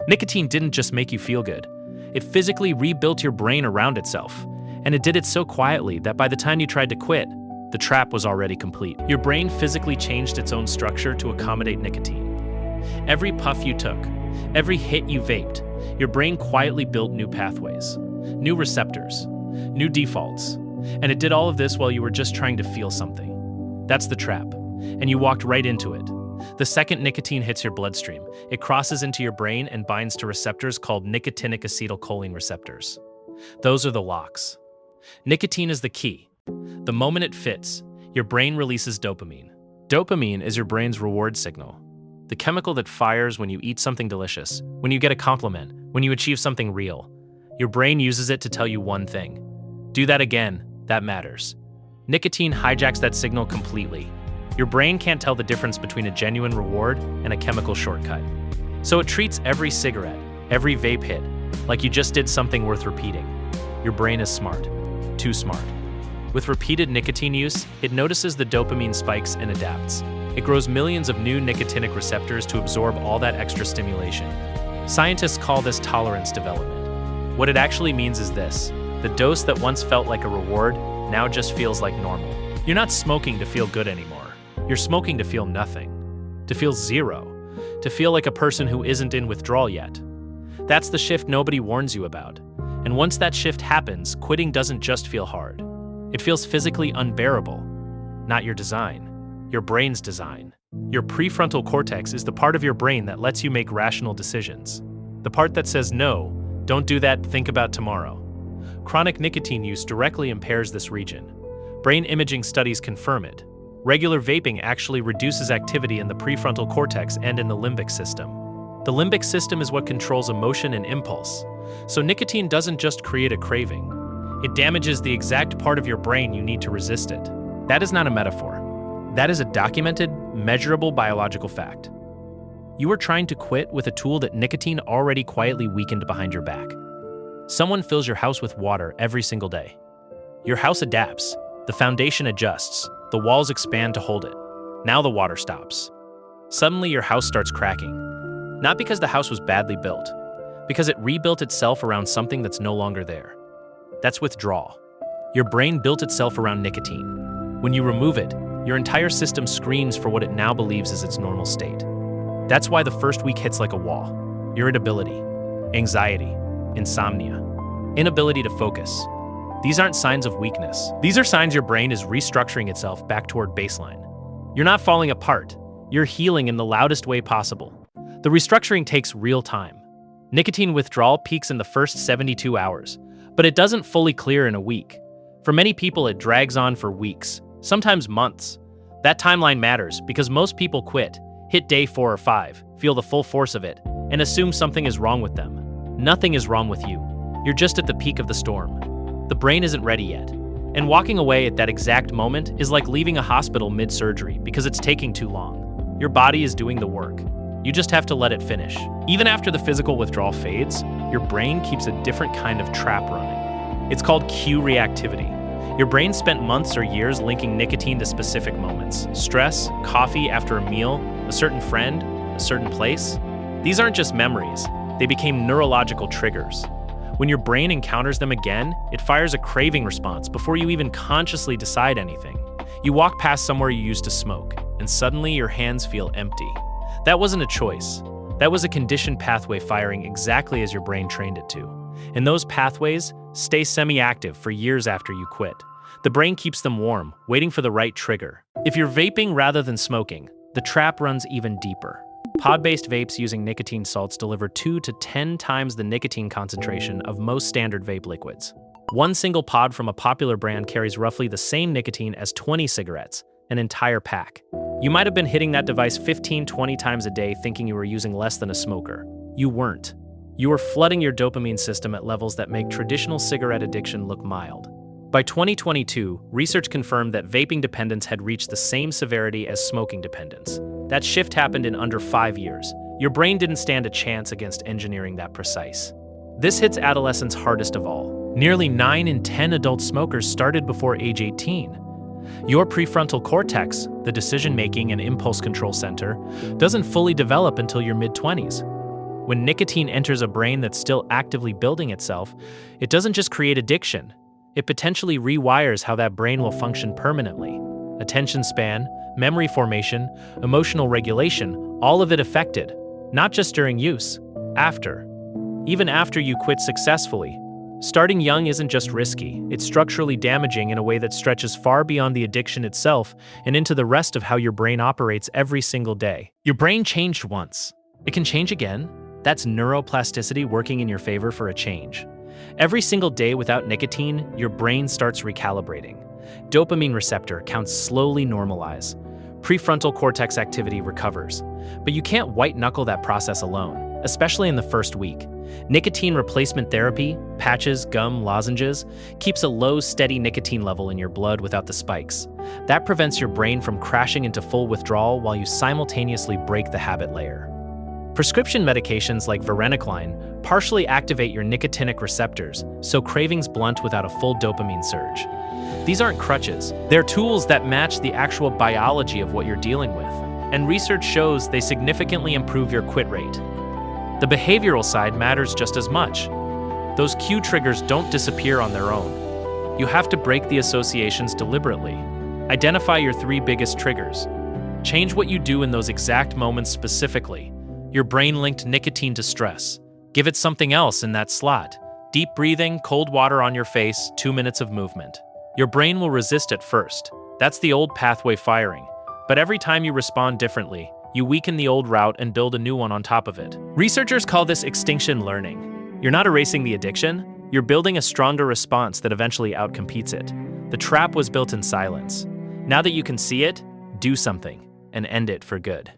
Nicotine didn't just make you feel good. It physically rebuilt your brain around itself. And it did it so quietly that by the time you tried to quit, the trap was already complete. Your brain physically changed its own structure to accommodate nicotine. Every puff you took, every hit you vaped, your brain quietly built new pathways, new receptors, new defaults. And it did all of this while you were just trying to feel something. That's the trap. And you walked right into it. The second nicotine hits your bloodstream, it crosses into your brain and binds to receptors called nicotinic acetylcholine receptors. Those are the locks. Nicotine is the key. The moment it fits, your brain releases dopamine. Dopamine is your brain's reward signal. The chemical that fires when you eat something delicious, when you get a compliment, when you achieve something real. Your brain uses it to tell you one thing. Do that again, that matters. Nicotine hijacks that signal completely. Your brain can't tell the difference between a genuine reward and a chemical shortcut. So it treats every cigarette, every vape hit, like you just did something worth repeating. Your brain is smart. Too smart. With repeated nicotine use, it notices the dopamine spikes and adapts. It grows millions of new nicotinic receptors to absorb all that extra stimulation. Scientists call this tolerance development. What it actually means is this: the dose that once felt like a reward now just feels like normal. You're not smoking to feel good anymore. You're smoking to feel nothing, to feel zero, to feel like a person who isn't in withdrawal yet. That's the shift nobody warns you about. And once that shift happens, quitting doesn't just feel hard. It feels physically unbearable. Not your design, your brain's design. Your prefrontal cortex is the part of your brain that lets you make rational decisions. The part that says no, don't do that, think about tomorrow. Chronic nicotine use directly impairs this region. Brain imaging studies confirm it. Regular vaping actually reduces activity in the prefrontal cortex and in the limbic system. The limbic system is what controls emotion and impulse. So nicotine doesn't just create a craving. It damages the exact part of your brain you need to resist it. That is not a metaphor. That is a documented, measurable biological fact. You are trying to quit with a tool that nicotine already quietly weakened behind your back. Someone fills your house with water every single day. Your house adapts. The foundation adjusts. The walls expand to hold it. Now the water stops. Suddenly your house starts cracking. Not because the house was badly built, because it rebuilt itself around something that's no longer there. That's withdrawal. Your brain built itself around nicotine. When you remove it, your entire system screams for what it now believes is its normal state. That's why the first week hits like a wall. Irritability, anxiety, insomnia, inability to focus. These aren't signs of weakness. These are signs your brain is restructuring itself back toward baseline. You're not falling apart. You're healing in the loudest way possible. The restructuring takes real time. Nicotine withdrawal peaks in the first 72 hours, but it doesn't fully clear in a week. For many people, it drags on for weeks, sometimes months. That timeline matters because most people quit, hit day 4 or 5, feel the full force of it, and assume something is wrong with them. Nothing is wrong with you. You're just at the peak of the storm. The brain isn't ready yet. And walking away at that exact moment is like leaving a hospital mid-surgery because it's taking too long. Your body is doing the work. You just have to let it finish. Even after the physical withdrawal fades, your brain keeps a different kind of trap running. It's called cue reactivity. Your brain spent months or years linking nicotine to specific moments. Stress, coffee after a meal, a certain friend, a certain place. These aren't just memories. They became neurological triggers. When your brain encounters them again, it fires a craving response before you even consciously decide anything. You walk past somewhere you used to smoke, and suddenly your hands feel empty. That wasn't a choice. That was a conditioned pathway firing exactly as your brain trained it to. And those pathways stay semi-active for years after you quit. The brain keeps them warm, waiting for the right trigger. If you're vaping rather than smoking, the trap runs even deeper. Pod-based vapes using nicotine salts deliver 2 to 10 times the nicotine concentration of most standard vape liquids. One single pod from a popular brand carries roughly the same nicotine as 20 cigarettes, an entire pack. You might have been hitting that device 15-20 times a day thinking you were using less than a smoker. You weren't. You were flooding your dopamine system at levels that make traditional cigarette addiction look mild. By 2022, research confirmed that vaping dependence had reached the same severity as smoking dependence. That shift happened in under 5 years. Your brain didn't stand a chance against engineering that precise. This hits adolescents hardest of all. Nearly 9 in 10 adult smokers started before age 18. Your prefrontal cortex, the decision-making and impulse control center, doesn't fully develop until your mid-20s. When nicotine enters a brain that's still actively building itself, it doesn't just create addiction. It potentially rewires how that brain will function permanently. Attention span, memory formation, emotional regulation, all of it affected, not just during use, after. Even after you quit successfully. Starting young isn't just risky, it's structurally damaging in a way that stretches far beyond the addiction itself and into the rest of how your brain operates every single day. Your brain changed once. It can change again. That's neuroplasticity working in your favor for a change. Every single day without nicotine, your brain starts recalibrating. Dopamine receptor counts slowly normalize. Prefrontal cortex activity recovers. But you can't white-knuckle that process alone, especially in the first week. Nicotine replacement therapy, patches, gum, lozenges, keeps a low, steady nicotine level in your blood without the spikes. That prevents your brain from crashing into full withdrawal while you simultaneously break the habit layer. Prescription medications like varenicline partially activate your nicotinic receptors, so cravings blunt without a full dopamine surge. These aren't crutches. They're tools that match the actual biology of what you're dealing with, and research shows they significantly improve your quit rate. The behavioral side matters just as much. Those cue triggers don't disappear on their own. You have to break the associations deliberately. Identify your 3 biggest triggers. Change what you do in those exact moments specifically. Your brain linked nicotine to stress. Give it something else in that slot. Deep breathing, cold water on your face, 2 minutes of movement. Your brain will resist at first. That's the old pathway firing. But every time you respond differently, you weaken the old route and build a new one on top of it. Researchers call this extinction learning. You're not erasing the addiction, you're building a stronger response that eventually outcompetes it. The trap was built in silence. Now that you can see it, do something and end it for good.